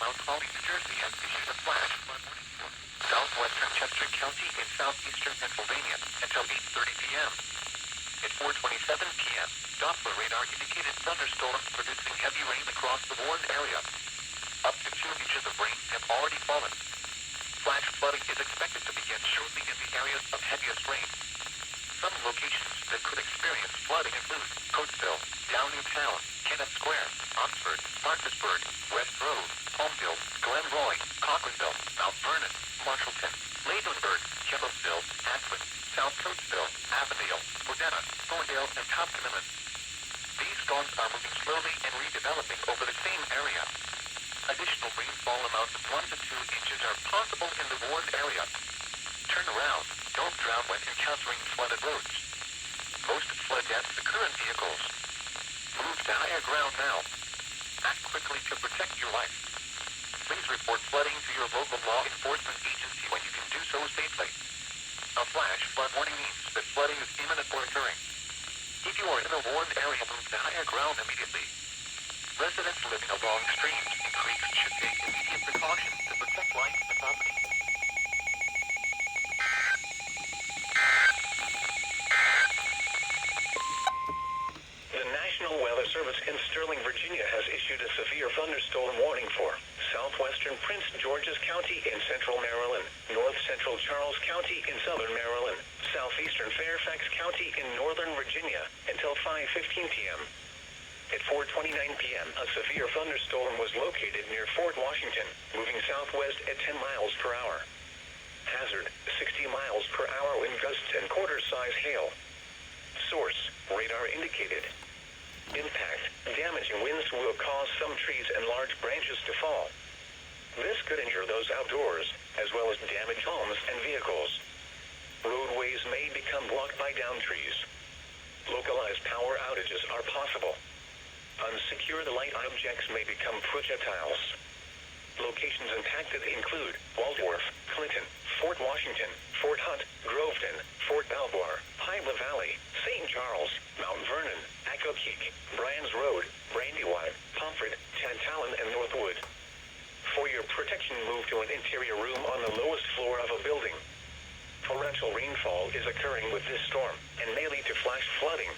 Mount Holly, New Jersey has issued a flash flood warning for southwestern Chester County in southeastern Pennsylvania until 8:30 p.m. At 4:27 p.m., Doppler radar indicated thunderstorms producing heavy rain across the warned area. Up to 2 inches of rain have already fallen. Flash flooding is expected to begin shortly in the areas of heaviest rain. Some locations that could experience flooding include Coatesville, Downingtown, Kennett Square, Oxford, Martinsburg, West Road, Palmville, Glenroy, Cochranville, Mount Vernon, Marshallton, Ladenburg, Kendallsville, Atwood, South Coatesville, Avondale, Modena, Thorndale, and Topcomillan. These storms are moving slowly and redeveloping over the same area. Additional rainfall amounts of 1 to 2 inches are possible in the warned area. Turn around. Don't drown when encountering flooded roads. Most flood deaths occur in vehicles. Move to higher ground now. Act quickly to protect your life. Please report flooding to your local law enforcement agency when you can do so safely. A flash flood warning means that flooding is imminent or occurring. If you are in a warned area, move to higher ground immediately. Residents living along streams and creeks should take immediate precautions to protect life and property. The National Weather Service in Sterling, Virginia has issued a severe thunderstorm warning for southwestern Prince George's County in central Maryland, north central Charles County in southern Maryland, southeastern Fairfax County in northern Virginia until 5:15 p.m. At 4:29 p.m., a severe thunderstorm was located near Fort Washington, moving southwest at 10 miles per hour. Hazard, 60 miles per hour wind gusts and quarter-size hail. Source, radar indicated. Impact, damaging winds will cause some trees and large branches to fall. This could injure those outdoors, as well as damage homes and vehicles. Roadways may become blocked by downed trees. Localized power outages are possible. Unsecured light objects may become projectiles. Locations impacted include Waldorf, Clinton, Fort Washington, Fort Hunt, Groveton, Fort Belvoir, Hyla Valley, St. Charles, Mount Vernon, Accokeek, Bryan's Road, Brandywine, Pomfret, Tantallon, and Northwood. For your protection, move to an interior room on the lowest floor of a building. Torrential rainfall is occurring with this storm and may lead to flash flooding.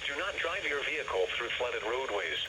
Do not drive your vehicle through flooded roadways.